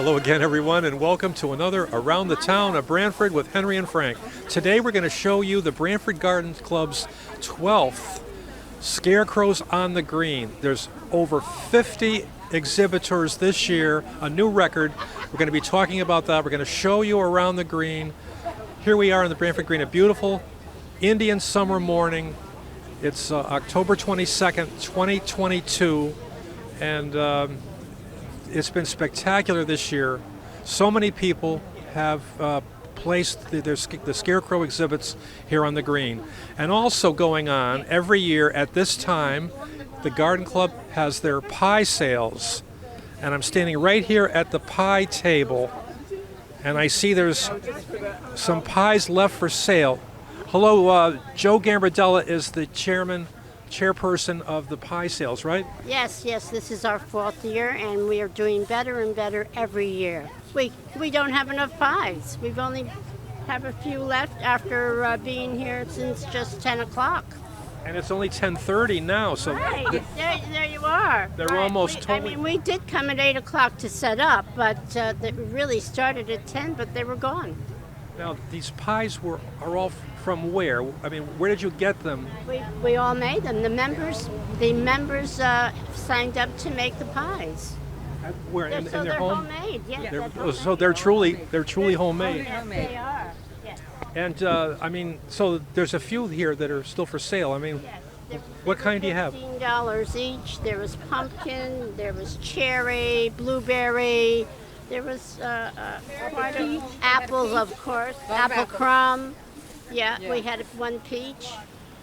Hello again, everyone, and welcome to another Around the Town of Brantford with Henry and Frank. Today we're going to show you the Brantford Garden Club's 12th Scarecrows on the Green. There's over 50 exhibitors this year, a new record. We're going to be talking about that. We're going to show you around the green. Here we are on the Brantford Green, a beautiful Indian summer morning. It's October 22nd, 2022, and it's been spectacular this year. So many people have placed the Scarecrow exhibits here on the green. And also going on every year at this time, the Garden Club has their pie sales. And I'm standing right here at the pie table, and I see there's some pies left for sale. Hello, Joe Gambardella is the chairperson of the pie sales, right? Yes, this is our 4th year, and we are doing better and better every year. We don't have enough pies. We've only have a few left after being here since just 10 o'clock. And it's only 10:30 now, so... Right, there you are. They're right. almost totally... we did come at 8 o'clock to set up, but they really started at 10, but they were gone. Now, these pies are all from where? I mean, where did you get them? We all made them. The members signed up to make the pies. Where in their they're home? Homemade. Yes, So they're truly homemade. Yes, they are. Yes. And I mean, so there's a few here that are still for sale. I mean, what kind do you have? $15 each. There was pumpkin. There was cherry, blueberry. There was apples, of course. Apple crumb. Yeah, we had one peach.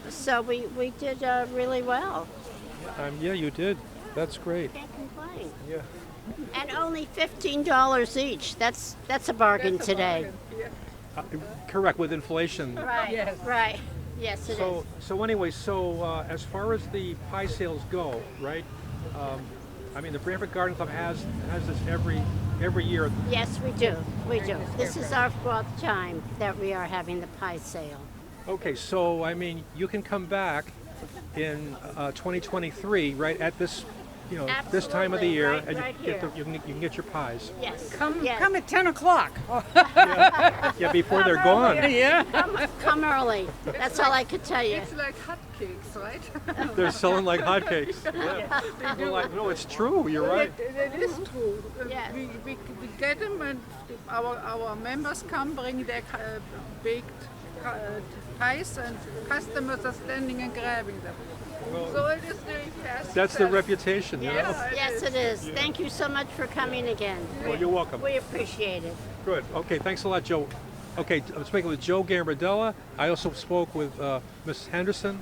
So we did really well. Yeah, you did. That's great. Can't complain. Yeah. And only $15 each. That's a bargain today. Correct, with inflation. Right. Yes. Right. Yes, it is. So anyway, as far as the pie sales go, right? I mean, the Branford Garden Club has this every year. Yes, we do. We do. This is our 4th time that we are having the pie sale. Okay, so I mean, you can come back in 2023, right at this, this time of the year, and you can get your pies. Yes. Come at 10 o'clock. Yeah, before they're gone. Yeah. Come early. That's all I could tell you. It's like hotcakes, right? They're selling like hotcakes. Yeah. No, it's true. You're right. It is true. Yes. We get them, and our members come, bring their baked pies, and customers are standing and grabbing them. Well, so it is very fast. That's the reputation, you know? Yes, it is. Thank you so much for coming again. Well, you're welcome. We appreciate it. Good. Okay, thanks a lot, Joe. Okay, I'm speaking with Joe Gambardella. I also spoke with Miss Henderson.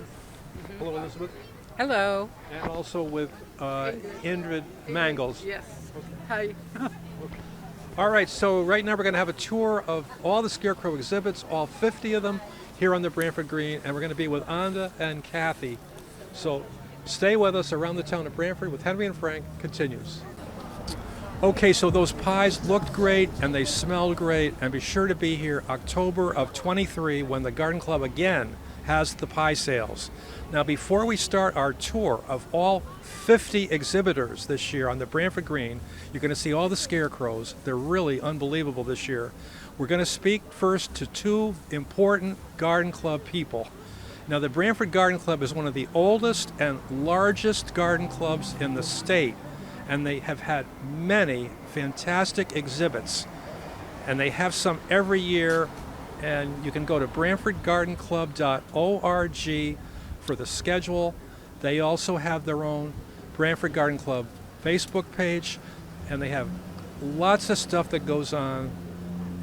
Hello, Elizabeth. Hello. And also with Ingrid Mangles. Yes. Hi. All right, so right now we're going to have a tour of all the Scarecrow exhibits, all 50 of them, here on the Brantford Green, and we're going to be with Anda and Kathy. So stay with us. Around the Town of Brantford with Henry and Frank continues. Okay, so those pies looked great and they smelled great, and be sure to be here October of 23 when the Garden Club again has the pie sales. Now, before we start our tour of all 50 exhibitors this year on the Brantford Green, you're going to see all the Scarecrows. They're really unbelievable this year. We're going to speak first to two important Garden Club people. Now, the Brantford Garden Club is one of the oldest and largest garden clubs in the state, and they have had many fantastic exhibits, and they have some every year, and you can go to BrantfordGardenClub.org for the schedule. They also have their own Brantford Garden Club Facebook page, and they have lots of stuff that goes on,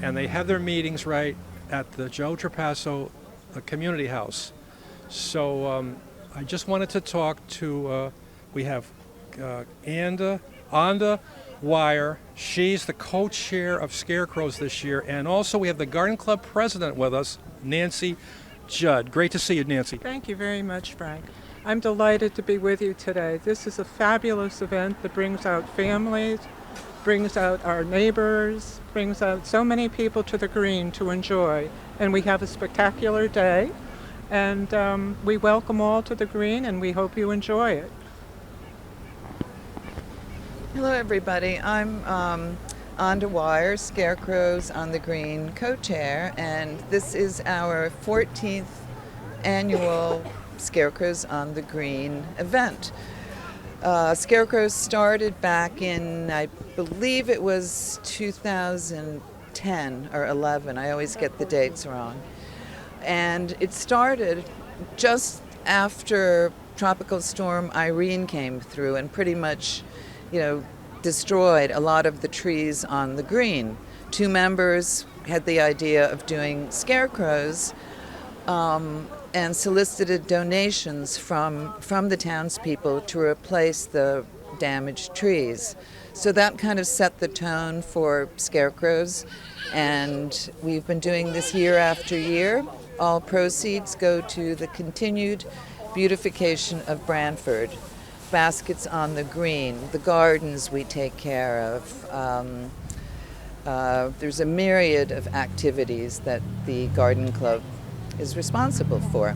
and they have their meetings right at the Joe Trapasso Community House. So I just wanted to talk to, we have Anda Wire. She's the co-chair of Scarecrows this year. And also we have the Garden Club president with us, Nancy Judd. Great to see you, Nancy. Thank you very much, Frank. I'm delighted to be with you today. This is a fabulous event that brings out families, brings out our neighbors, brings out so many people to the green to enjoy. And we have a spectacular day. And we welcome all to the green, and we hope you enjoy it. Hello, everybody. I'm On to Wire, Scarecrows on the Green co-chair, and this is our 14th annual Scarecrows on the Green event. Scarecrows started back in, I believe it was 2010 or 11. I always get the dates wrong. And it started just after Tropical Storm Irene came through and pretty much, destroyed a lot of the trees on the green. Two members had the idea of doing scarecrows and solicited donations from the townspeople to replace the damaged trees. So that kind of set the tone for scarecrows, and we've been doing this year after year. All proceeds go to the continued beautification of Brantford. Baskets on the green, the gardens we take care of. There's a myriad of activities that the garden club is responsible for.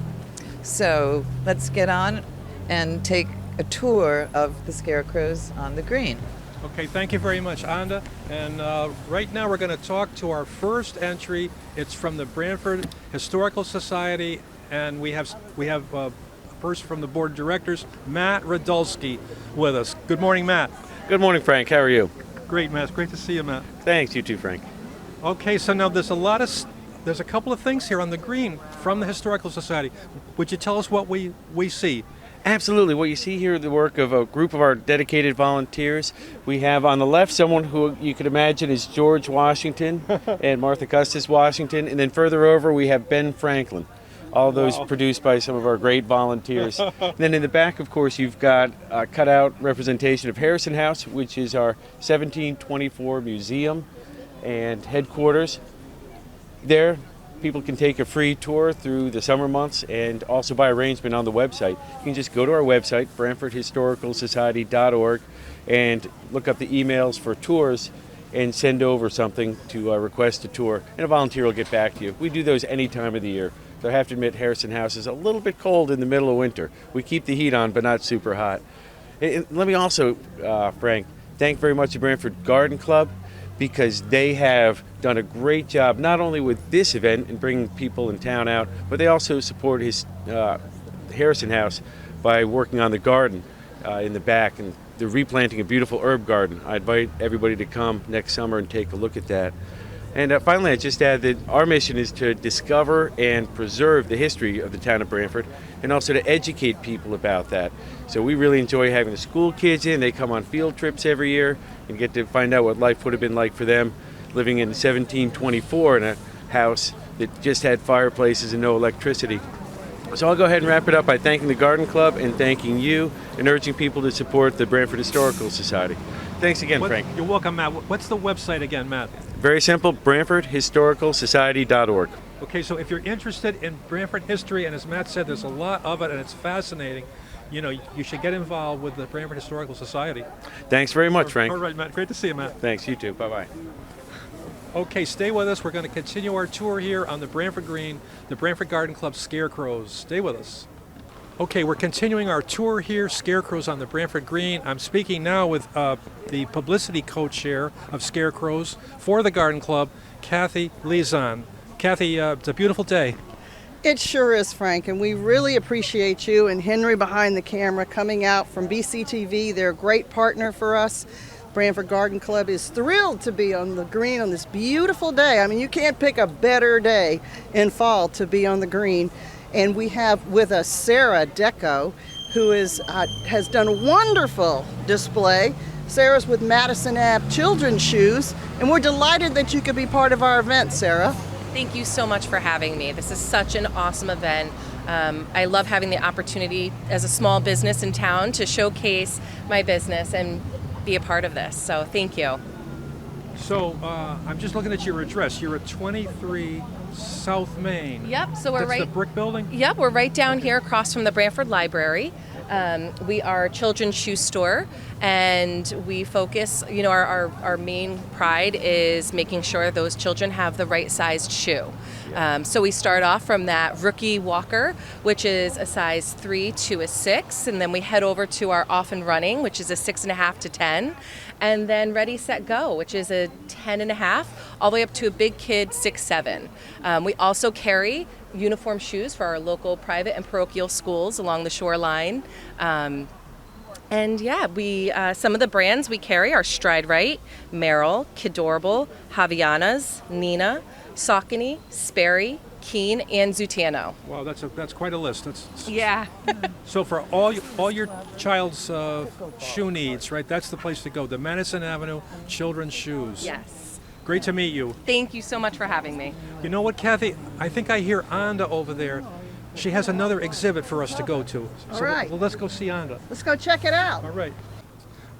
So let's get on and take a tour of the Scarecrows on the green. Okay, thank you very much, Anda. And right now we're going to talk to our first entry. It's from the Brantford Historical Society, and we have a person from the board of directors, Matt Radulski, with us. Good morning, Matt. Good morning, Frank. How are you? Great, Matt. It's great to see you, Matt. Thanks, you too, Frank. Okay, so now there's a couple of things here on the green from the Historical Society. Would you tell us what we see? Absolutely. What you see here is the work of a group of our dedicated volunteers. We have on the left someone who you could imagine is George Washington and Martha Custis Washington, and then further over we have Ben Franklin. All those produced by some of our great volunteers. And then in the back, of course, you've got a cutout representation of Harrison House, which is our 1724 museum and headquarters. There, people can take a free tour through the summer months and also by arrangement on the website. You can just go to our website, BrantfordHistoricalSociety.org, and look up the emails for tours and send over something to request a tour, and a volunteer will get back to you. We do those any time of the year. So I have to admit, Harrison House is a little bit cold in the middle of winter. We keep the heat on, but not super hot. And let me also, Frank, thank very much the Brantford Garden Club, because they have done a great job, not only with this event and bringing people in town out, but they also support Harrison House by working on the garden in the back, and they're replanting a beautiful herb garden. I invite everybody to come next summer and take a look at that. And finally, I just add that our mission is to discover and preserve the history of the town of Brantford, and also to educate people about that. So we really enjoy having the school kids in. They come on field trips every year and get to find out what life would have been like for them living in 1724 in a house that just had fireplaces and no electricity. So I'll go ahead and wrap it up by thanking the Garden Club and thanking you and urging people to support the Brantford Historical Society. Thanks again, Frank. You're welcome, Matt. What's the website again, Matt? Very simple, BrantfordHistoricalSociety.org. Okay, so if you're interested in Brantford history, and as Matt said, there's a lot of it, and it's fascinating, you should get involved with the Brantford Historical Society. Thanks very much, Frank. All right, Matt. Great to see you, Matt. Thanks, you too. Bye-bye. Okay, stay with us. We're going to continue our tour here on the Brantford Green, the Brantford Garden Club Scarecrows. Stay with us. Okay, we're continuing our tour here, Scarecrows on the Brantford Green. I'm speaking now with the publicity co-chair of Scarecrows for the Garden Club, Kathy Lezon. Kathy, it's a beautiful day. It sure is, Frank, and we really appreciate you and Henry behind the camera coming out from BCTV. They're a great partner for us. Brantford Garden Club is thrilled to be on the green on this beautiful day. I mean, you can't pick a better day in fall to be on the green. And we have with us Sarah Deco, who has done a wonderful display. Sarah's with Madison Ave Children's Shoes, and we're delighted that you could be part of our event, Sarah. Thank you so much for having me. This is such an awesome event. I love having the opportunity as a small business in town to showcase my business and be a part of this. So thank you. So I'm just looking at your address. You're at 23 South Main. Yep, so we're That's right. the brick building? Yep, we're right down here across from the Brantford Library. We are a children's shoe store, and we focus, our main pride is making sure those children have the right sized shoe. So we start off from that rookie walker, which is a size 3 to a 6, and then we head over to our off and running, which is a 6.5 to 10, and then ready, set, go, which is a 10.5, all the way up to a big kid 6'7". We also carry uniform shoes for our local private and parochial schools along the shoreline. And yeah, we some of the brands we carry are Stride Right, Merrill, Kidorable, Javianas, Nina, Saucony, Sperry, Keen, and Zutano. Wow, that's quite a list. Yeah. So for all your child's shoe needs, right? That's the place to go. The Madison Avenue Children's Shoes. Yes. Great to meet you. Thank you so much for having me. You know what, Kathy? I think I hear Anda over there. She has another exhibit for us to go to. All right. Well, let's go see Anda. Let's go check it out. All right.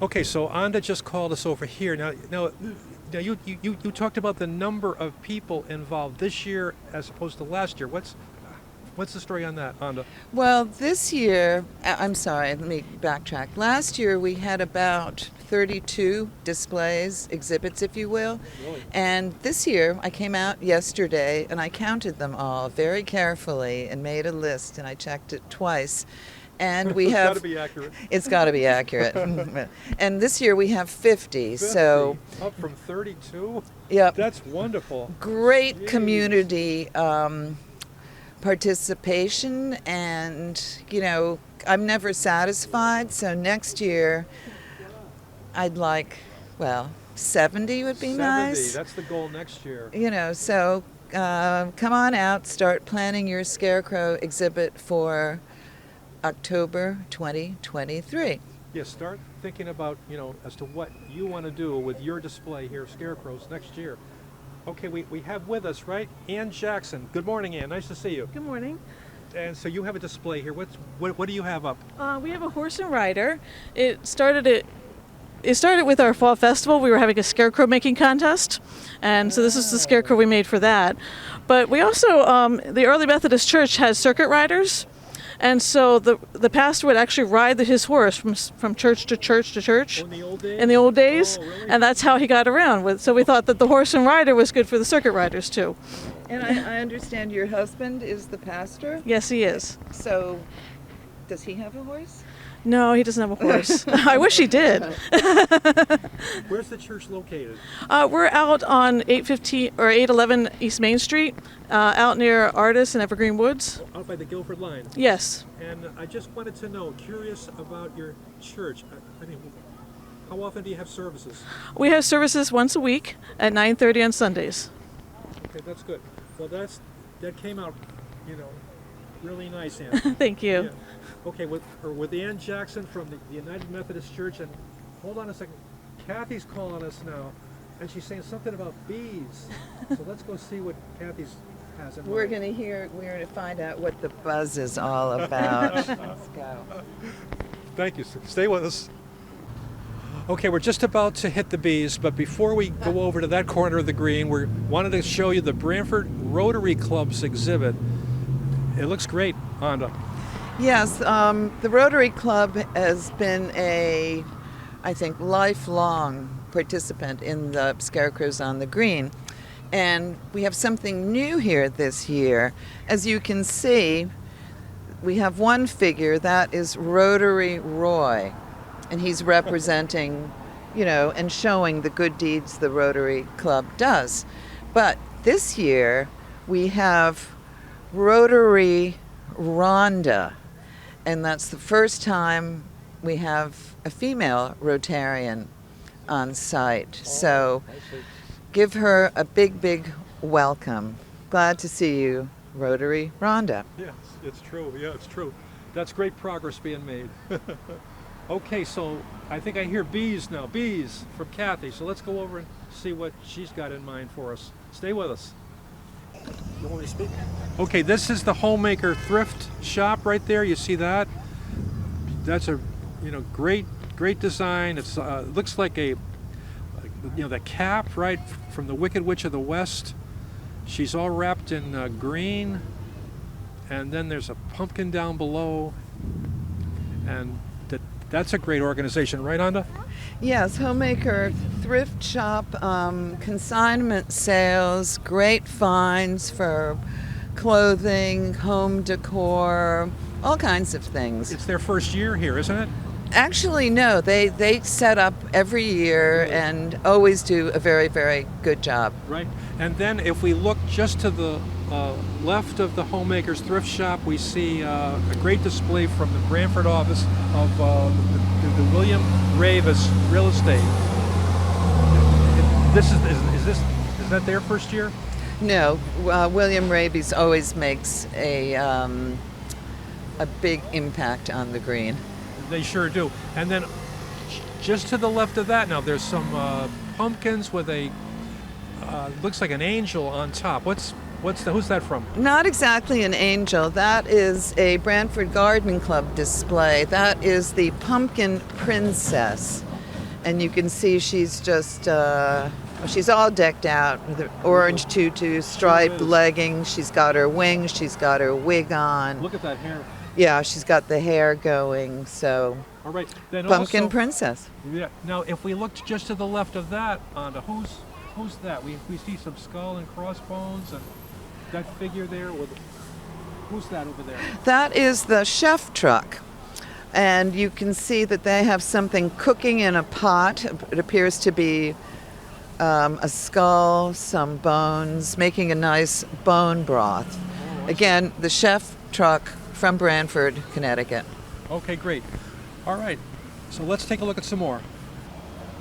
Okay, so Anda just called us over here. Now, you talked about the number of people involved this year as opposed to last year. What's the story on that, Anda? Well, this year, I'm sorry, let me backtrack. Last year we had about 32 displays, exhibits, if you will. Really? And this year I came out yesterday and I counted them all very carefully and made a list, and I checked it twice. And we have. It's got to be accurate. It's got to be accurate. And this year we have 50. So up from 32. Yep. That's wonderful. Great Jeez. community participation, and I'm never satisfied. So next year, I'd like 70 would be 70. nice. That's the goal next year. So come on out, start planning your Scarecrow exhibit for October 2023. Yeah, start thinking about, as to what you want to do with your display here, Scarecrows, next year. Okay, we have with us, right, Ann Jackson. Good morning, Ann. Nice to see you. Good morning. And so you have a display here. What do you have up? We have a horse and rider. It started with our fall festival. We were having a scarecrow making contest, and so this is the scarecrow we made for that. But we also, the Early Methodist Church has circuit riders, and so the pastor would actually ride his horse from church to church to church. In the old days? In the old days, Oh, really? and that's how he got around. So we thought that the horse and rider was good for the circuit riders too. And I understand your husband is the pastor. Yes, he is. So does he have a horse? No, he doesn't have a horse. I wish he did. Where's the church located? We're out on 811 East Main Street, out near Artis and Evergreen Woods. Out by the Guilford line. Yes. And I just wanted to know, curious about your church. I mean, how often do you have services? We have services once a week at 9:30 on Sundays. Okay, that's good. Well, that came out, really nice, Ann. Thank you. Yeah. Okay, with Ann Jackson from the United Methodist Church, and hold on a second, Kathy's calling us now, and she's saying something about bees. So let's go see what Kathy's has in mind. We're going to find out what the buzz is all about. Let's go. Thank you, sir. Stay with us. Okay, we're just about to hit the bees, but before we go over to that corner of the green, we wanted to show you the Brantford Rotary Club's exhibit. It looks great, Anda. Yes, the Rotary Club has been I think, lifelong participant in the Scarecrows on the Green. And we have something new here this year. As you can see, we have one figure, that is Rotary Roy. And he's representing, and showing the good deeds the Rotary Club does. But this year, we have Rotary Rhonda. And that's the first time we have a female Rotarian on site. So give her a big, big welcome. Glad to see you, Rotary Rhonda. Yes, it's true. Yeah, it's true. That's great progress being made. Okay, so I think I hear bees now. Bees from Kathy. So let's go over and see what she's got in mind for us. Stay with us. You want me to speak? Okay, this is the Homemaker Thrift shop right there. You see that? That's a great design. It's looks like the cap, right, from the Wicked Witch of the West. She's all wrapped in green, and then there's a pumpkin down below. And that's a great organization, right, Anda? Yes, Homemaker thrift shop, consignment sales, great finds for clothing, home decor, all kinds of things. It's their first year here, isn't it? Actually, no, they set up every year and always do a very, very good job. Right. And then if we look just to the left of the Homemakers thrift shop, we see a great display from the Brantford office of the William Ravis Real Estate. Is that their first year? No, William Rabies always makes a big impact on the green. They sure do. And then just to the left of that now, there's some pumpkins with a looks like an angel on top. Who's that from? Not exactly an angel. That is a Brantford Garden Club display. That is the Pumpkin Princess. And you can see she's just, she's all decked out with an orange tutu, striped leggings. She's got her wings. She's got her wig on. Look at that hair. Yeah, she's got the hair going, so. All right. Then Pumpkin also, Princess. Yeah. Now, if we look just to the left of that, Anda, who's that? We see some skull and crossbones and that figure there. Who's that over there? That is the chef truck. And you can see that they have something cooking in a pot. It appears to be a skull, some bones, making a nice bone broth. Again, the chef truck from Branford, Connecticut. Okay, great. All right, so let's take a look at some more.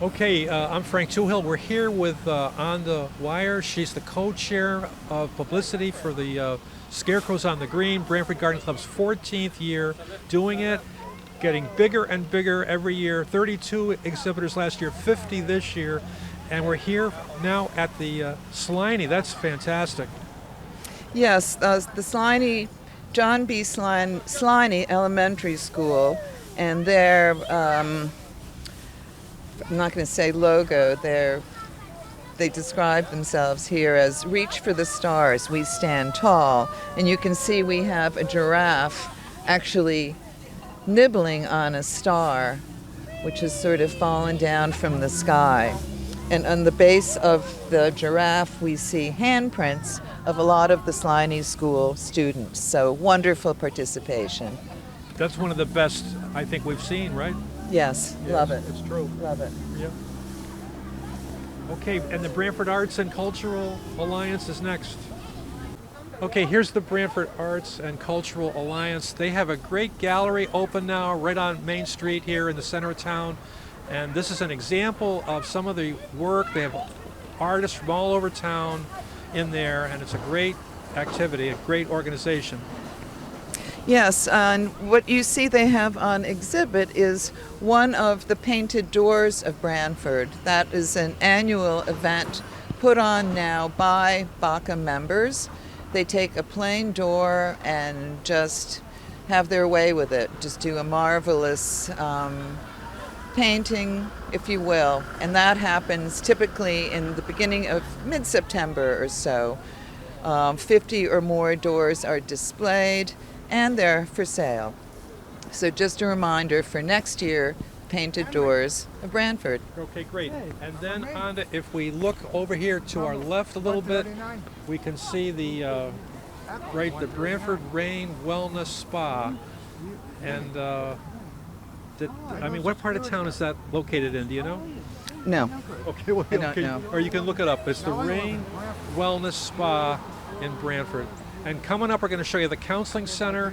Okay, I'm Frank Toohill. We're here with On the Wire. She's the co-chair of publicity for the Scarecrows on the Green, Brantford Garden Club's 14th year doing it, getting bigger and bigger every year. 32 exhibitors last year, 50 this year, and we're here now at the Sliney. That's fantastic. Yes, the Sliney, John B. Sliney Elementary School, and their, I'm not going to say logo, they describe themselves here as reach for the stars, we stand tall. And you can see we have a giraffe actually nibbling on a star, which has sort of fallen down from the sky. And on the base of the giraffe, we see handprints of a lot of the Sliney School students. So wonderful participation. That's one of the best I think we've seen, right? Yes, love it. It's true. Love it. Yeah. Okay, and the Brantford Arts and Cultural Alliance is next. Okay, here's the Brantford Arts and Cultural Alliance. They have a great gallery open now right on Main Street here in the center of town. And this is an example of some of the work. They have artists from all over town in there, and it's a great activity, a great organization. Yes, and what you see they have on exhibit is one of the painted doors of Branford. That is an annual event put on now by BACA members. They take a plain door and just have their way with it, just do a marvelous painting, if you will, and that happens typically in the beginning of mid-September or so. 50 or more doors are displayed and they're for sale. So just a reminder for next year, painted doors of Brantford. Okay, great. And then if we look over here to our left a little bit, we can see the Brantford Rain Wellness Spa. And what part of town is that located in? Do you know? No. Okay, well, I don't know. Or you can look it up. It's the Rain Wellness Spa in Brantford. And coming up, we're going to show you the Counseling Center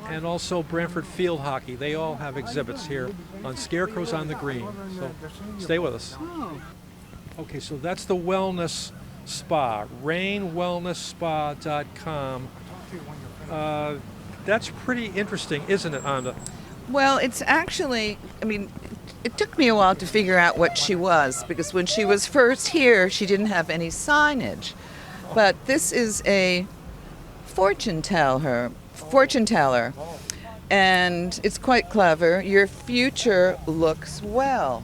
and also Brantford Field Hockey. They all have exhibits here on Scarecrows on the Green. So stay with us. Okay, so that's the Wellness Spa, rainwellnessspa.com. That's pretty interesting, isn't it, Anda? Well, it's actually, it took me a while to figure out what she was, because when she was first here, she didn't have any signage. But this is a fortune teller, and it's quite clever. Your future looks well.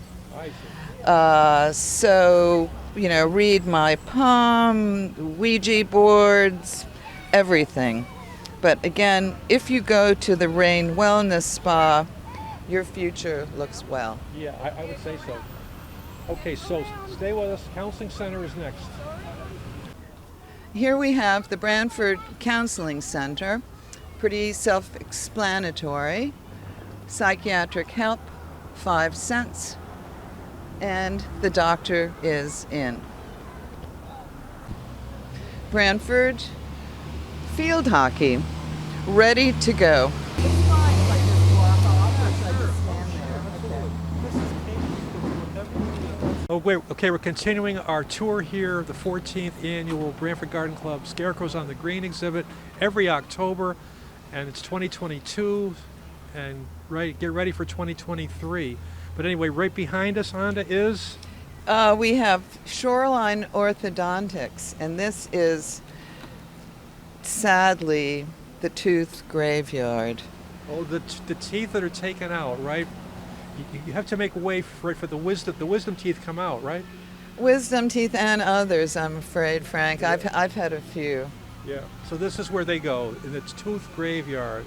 So, read my palm, Ouija boards, everything. But again, if you go to the Rain Wellness Spa your future looks well. Yeah, I would say so. Okay, so stay with us. Counseling Center is next. Here we have the Brantford Counseling Center. Pretty self-explanatory. Psychiatric help, 5 cents. And the doctor is in. Brantford field hockey, ready to go. Oh, wait, okay, we're continuing our tour here, the 14th annual Branford Garden Club Scarecrows on the Green exhibit every October, and it's 2022, and get ready for 2023. But anyway, right behind us, Honda, is? We have Shoreline Orthodontics, and this is sadly the tooth graveyard. Oh, the teeth that are taken out, right? You have to make way for the wisdom teeth come out, right? Wisdom teeth and others, I'm afraid, Frank. Yeah. I've had a few. Yeah. So this is where they go, and it's tooth graveyard.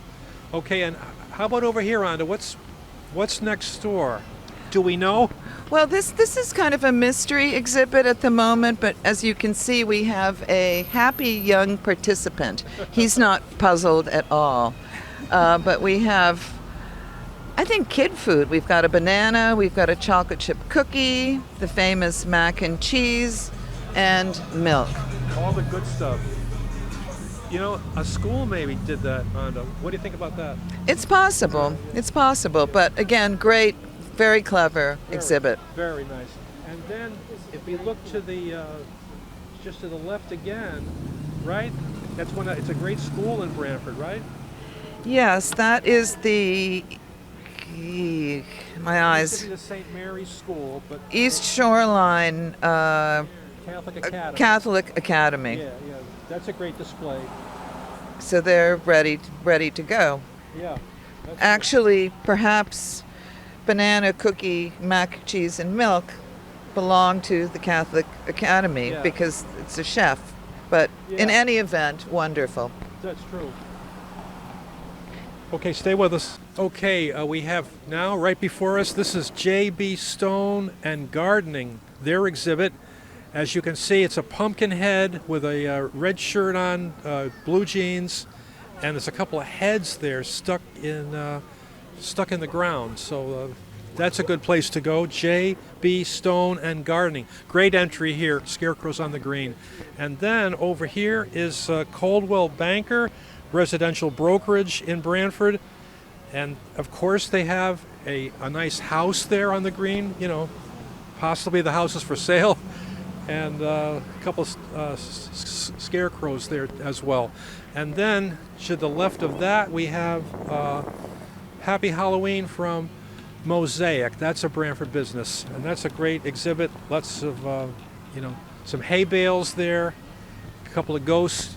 Okay, and how about over here, Honda? What's next door? Do we know? Well, this is kind of a mystery exhibit at the moment, but as you can see, we have a happy young participant. He's not puzzled at all. But we have, I think, kid food. We've got a banana, we've got a chocolate chip cookie, the famous mac and cheese, and milk. All the good stuff. You know, a school maybe did that, Honda. What do you think about that? It's possible. It's possible. But again, great, very clever exhibit. Very nice. And then if we look to the, just to the left again, right? That's when it's a great school in Brantford, right? Yes, that is the, my eyes. It used to be the St. Mary's School, but East Shoreline Catholic Academy. Catholic Academy. Yeah, that's a great display. So they're ready to go. Yeah. Actually, perhaps banana, cookie, mac, cheese, and milk belong to the Catholic Academy because it's a chef. But in any event, wonderful. That's true. Okay, stay with us. Okay, we have now right before us, this is J.B. Stone and Gardening, their exhibit. As you can see, it's a pumpkin head with a red shirt on, blue jeans, and there's a couple of heads there stuck in the ground. So that's a good place to go. J.B. Stone and Gardening. Great entry here, Scarecrows on the Green. And then over here is Coldwell Banker, residential brokerage in Brantford. And of course they have a nice house there on the green, you know, possibly the house is for sale. And a couple of scarecrows there as well. And then to the left of that we have Happy Halloween from Mosaic. That's a Brantford business, and that's a great exhibit. Lots of, some hay bales there, a couple of ghosts.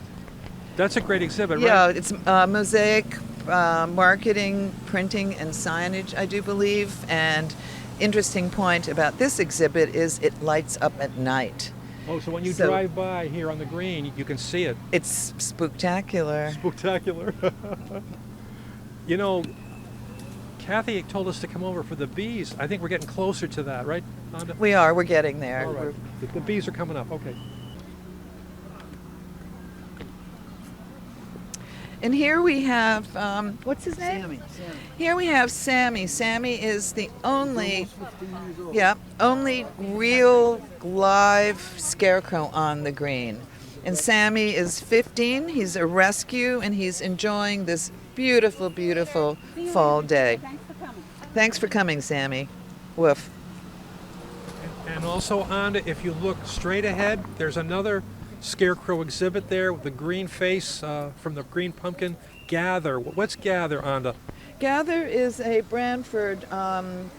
That's a great exhibit, right? Yeah, it's Mosaic marketing, printing, and signage, I do believe. And interesting point about this exhibit is it lights up at night. Oh, so when you drive by here on the green, you can see it. It's spooktacular. Spooktacular. You know, Kathy told us to come over for the bees. I think we're getting closer to that, right, Honda? We are. We're getting there. All right. The bees are coming up. Okay. And here we have, what's his name? Sammy. Here we have Sammy. Sammy is the only real live scarecrow on the green. And Sammy is 15. He's a rescue, and he's enjoying this beautiful, beautiful fall day. Thanks for coming, Sammy. Woof. And also, Honda, if you look straight ahead, there's another Scarecrow exhibit there with the green face from the green pumpkin. Gather. What's Gather, Honda? Gather is a Branford,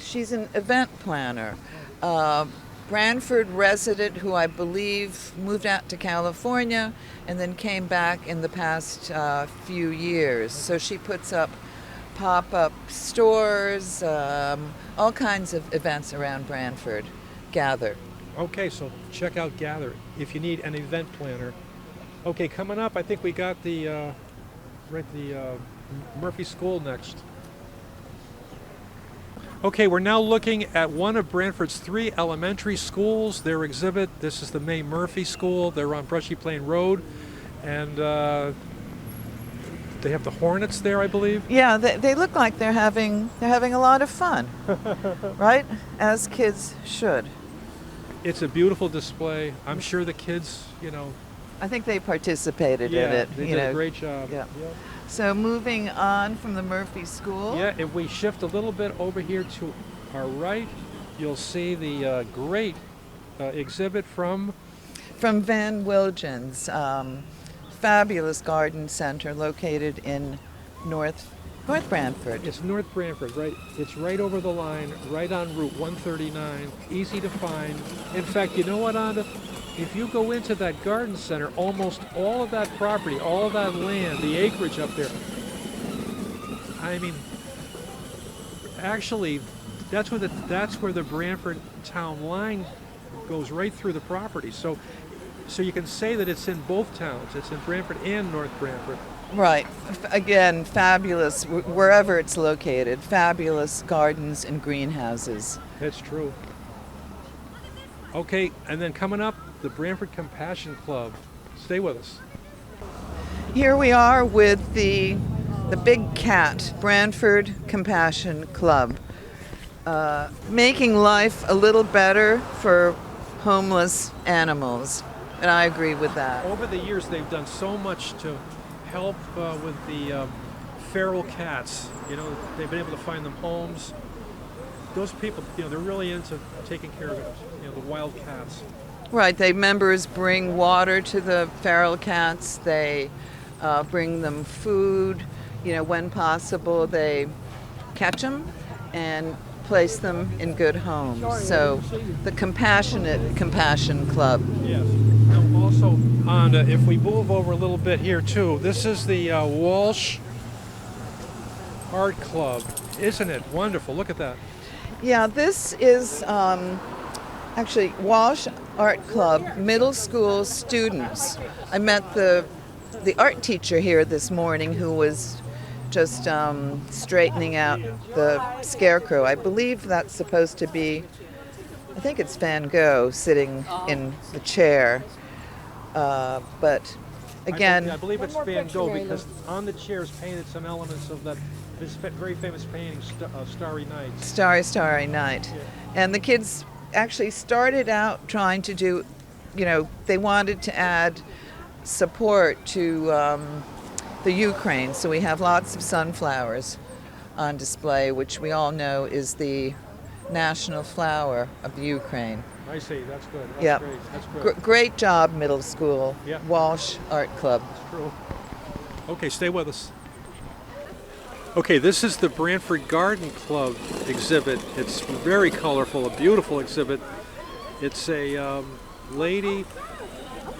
she's an event planner. Brantford resident who I believe moved out to California and then came back in the past few years. So she puts up pop-up stores, all kinds of events around Brantford. Gather. Okay, so check out Gather if you need an event planner. Okay, coming up, I think we got the Murphy School next. Okay, we're now looking at one of Brantford's 3 elementary schools. Their exhibit, this is the May Murphy School. They're on Brushy Plain Road. And they have the Hornets there, I believe. Yeah, they look like they're having a lot of fun, right? As kids should. It's a beautiful display. I'm sure the kids, I think they participated in it. They did a great job. Yeah. So moving on from the Murphy School. Yeah, if we shift a little bit over here to our right, you'll see the great exhibit from Van Wilgen's fabulous garden center located in North Brantford. It's North Brantford, right? It's right over the line, right on Route 139, easy to find. In fact, you know what, Anna? If you go into that garden center, almost all of that property, all of that land, the acreage up there, I mean, actually, that's where the Brantford town line goes right through the property. So you can say that it's in both towns. It's in Brantford and North Brantford. Right. Again, fabulous, wherever it's located, fabulous gardens and greenhouses. That's true. Okay, and then coming up, the Brantford Compassion Club. Stay with us. Here we are with the big cat, Brantford Compassion Club, making life a little better for homeless animals, and I agree with that. Over the years, they've done so much to help with the feral cats. They've been able to find them homes. Those people, they're really into taking care of the wild cats. Right, members bring water to the feral cats. They bring them food. When possible, they catch them and place them in good homes. So, the Compassionate Compassion Club. Yes. Now, also, Anna, if we move over a little bit here too, this is the Walsh Art Club. Isn't it wonderful? Look at that. Yeah, this is actually Walsh Art Club middle school students. I met the art teacher here this morning who was just straightening out the Scarecrow. I believe that's supposed to be, I think it's Van Gogh sitting in the chair. But again, I believe it's Van Gogh because on the chair is painted some elements of this very famous painting, Starry Night. Starry Night. Yeah. And the kids actually started out trying to do, they wanted to add support to the Ukraine. So we have lots of sunflowers on display, which we all know is the national flower of the Ukraine. I see, that's good. Great. That's good. Great job, middle school. Yep. Walsh Art Club. That's true. Okay, stay with us. Okay, this is the Brantford Garden Club exhibit. It's very colorful, a beautiful exhibit. It's a lady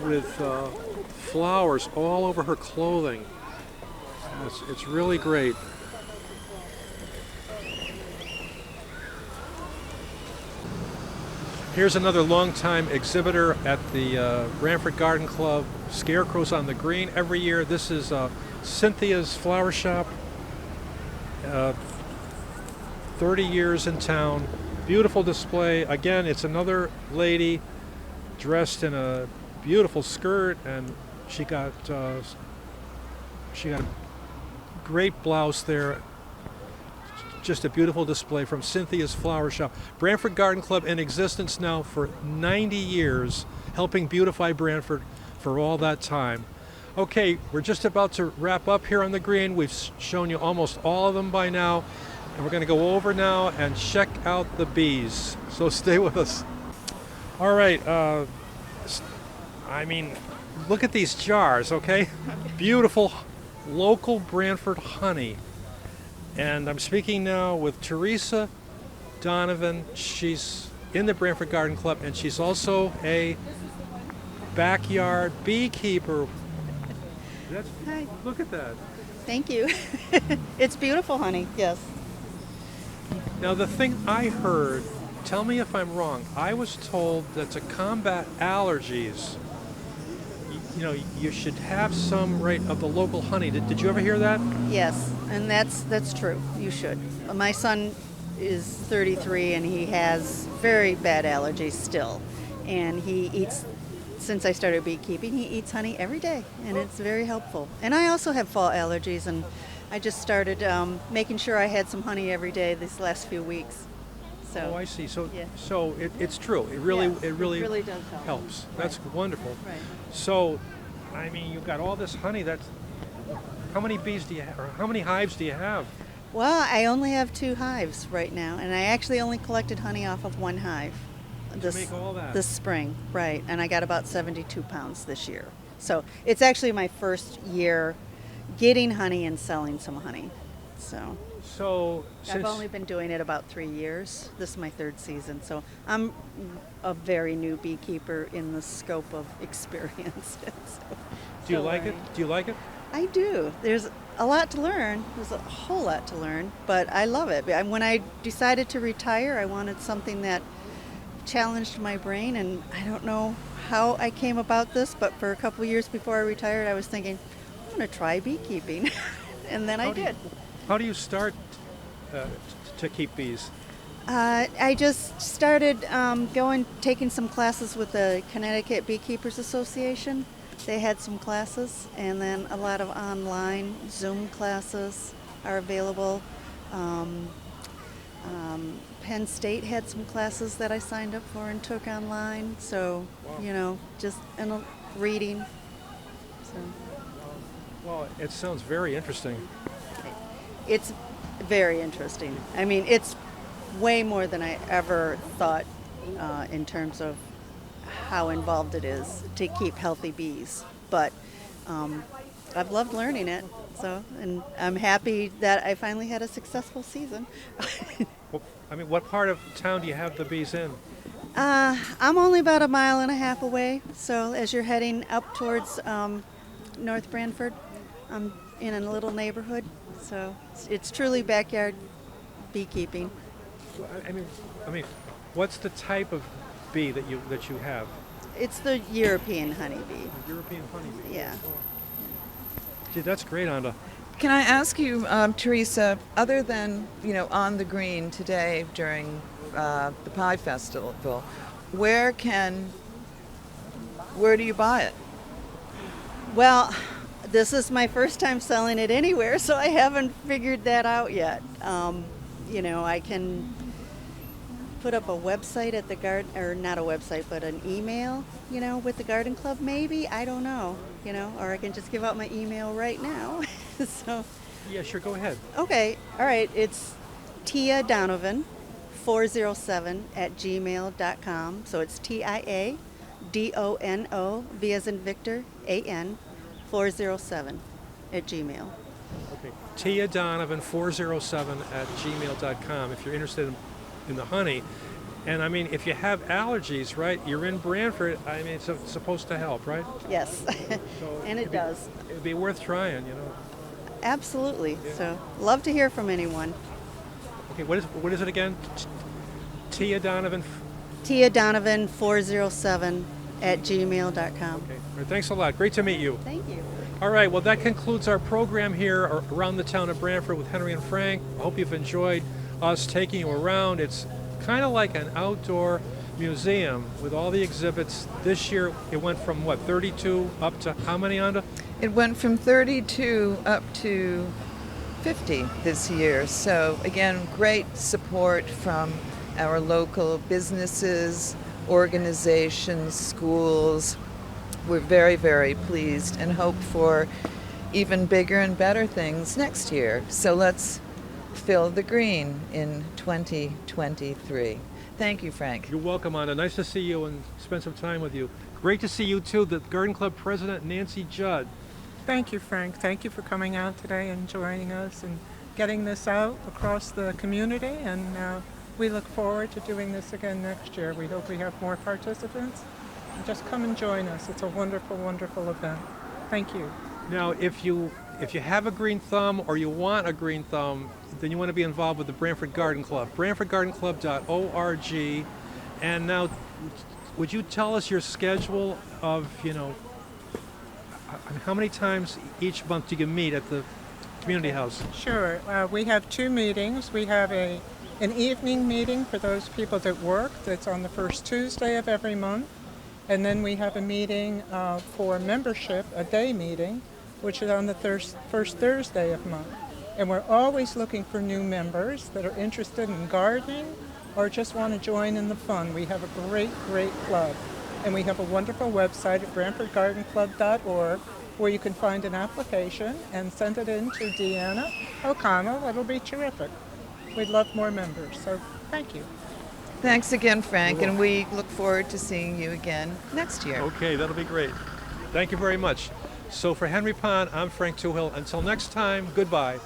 with flowers all over her clothing. It's really great. Here's another longtime exhibitor at the Brantford Garden Club, Scarecrows on the Green. Every year, this is Cynthia's Flower Shop. 30 years in town. Beautiful display. Again, it's another lady dressed in a beautiful skirt, and she got a great blouse there. Just a beautiful display from Cynthia's Flower Shop. Brantford Garden Club in existence now for 90 years, helping beautify Brantford for all that time. Okay, we're just about to wrap up here on the green. We've shown you almost all of them by now, and we're going to go over now and check out the bees. So stay with us. All right, look at these jars, okay? Beautiful local Brantford honey. And I'm speaking now with Teresa, Donovan. She's in the Brantford Garden Club, and she's also a backyard beekeeper. Hi. Look at that. Thank you. It's beautiful honey, yes. Now the thing I heard, tell me if I'm wrong, I was told that to combat allergies, you should have some of the local honey. Did you ever hear that? Yes, and that's true. You should. My son is 33 and he has very bad allergies still. And he eats, since I started beekeeping, he eats honey every day, and it's very helpful. And I also have fall allergies, and I just started making sure I had some honey every day these last few weeks. So, Oh, I see. So, yeah. it's true. It really, Yes, it really, it really does help. helps. Right. That's wonderful. Right. So, I mean, you've got all this honey. That's how many bees do you have, or how many hives do you have? Well, I only have 2 hives right now, and I actually only collected honey off of 1 hive. Make all that. This spring, right? And I got about 72 pounds this year. So it's actually my first year getting honey and selling some honey. So I've since only been doing it about 3 years. This is my 3rd season, so I'm a very new beekeeper in the scope of experience. do you like it? Do you like it? I do. There's a lot to learn. There's a whole lot to learn, but I love it. When I decided to retire, I wanted something that challenged my brain, and I don't know how I came about this, but for a couple of years before I retired, I was thinking, I'm going to try beekeeping, and then I did. How do you start to keep bees? I just started taking some classes with the Connecticut Beekeepers Association. They had some classes, and then a lot of online Zoom classes are available. Penn State had some classes that I signed up for and took online. So, just reading. So. Well, it sounds very interesting. It's very interesting. I mean, it's way more than I ever thought in terms of how involved it is to keep healthy bees. But I've loved learning it. So, and I'm happy that I finally had a successful season. Well, I mean, what part of town do you have the bees in? I'm only about 1.5 miles away. So as you're heading up towards North Brantford, I'm in a little neighborhood. So it's truly backyard beekeeping. I mean, what's the type of bee that you have? It's the European honeybee. European honeybee. Yeah. Gee, that's great, Anda. Can I ask you, Teresa, other than, on the green today during the Pie Festival, where do you buy it? Well, this is my first time selling it anywhere, so I haven't figured that out yet. I can put up a website at the garden, or not a website, but an email, with the garden club maybe. I don't know, or I can just give out my email right now. So. Yeah, sure, go ahead. Okay, all right. It's Tia Donovan 407 at gmail.com. So it's TIADONO, V as in Victor, AN 407 at Gmail. Okay, Tia Donovan 407 at gmail.com if you're interested in the honey. And I mean, if you have allergies, right, you're in Brantford, I mean, it's supposed to help, right? Yes, and it does. It'd be worth trying, Absolutely. Yeah. So, love to hear from anyone. Okay, what is it again? Tia Donovan? Tia Donovan 407 at gmail.com. Okay, all right, thanks a lot. Great to meet you. Thank you. All right, well, that concludes our program here around the town of Brantford with Henry and Frank. I hope you've enjoyed us taking you around. It's kind of like an outdoor museum with all the exhibits. This year it went from 32 up to how many, Anda? It went from 32 up to 50 this year. So again, great support from our local businesses, organizations, schools. We're very, very pleased and hope for even bigger and better things next year. So let's fill the green in 2023. Thank you, Frank. You're welcome, Anda. Nice to see you and spend some time with you. Great to see you, too, the Garden Club President, Nancy Judd. Thank you, Frank. Thank you for coming out today and joining us and getting this out across the community. And we look forward to doing this again next year. We hope we have more participants. And just come and join us. It's a wonderful, wonderful event. Thank you. Now, if you have a green thumb or you want a green thumb, then you want to be involved with the Brantford Garden Club, BrantfordGardenClub.org. And now, would you tell us your schedule of, how many times each month do you meet at the community house? Sure. We have 2 meetings. We have a an evening meeting for those people that work that's on the first Tuesday of every month. And then we have a meeting for membership, a day meeting, which is on the first Thursday of month. And we're always looking for new members that are interested in gardening or just want to join in the fun. We have a great, great club. And we have a wonderful website at BrantfordGardenClub.org where you can find an application and send it in to Deanna O'Connell. It'll be terrific. We'd love more members, so thank you. Thanks again, Frank, and we look forward to seeing you again next year. Okay, that'll be great. Thank you very much. So for Henry Pond, I'm Frank Tuhill. Until next time, goodbye.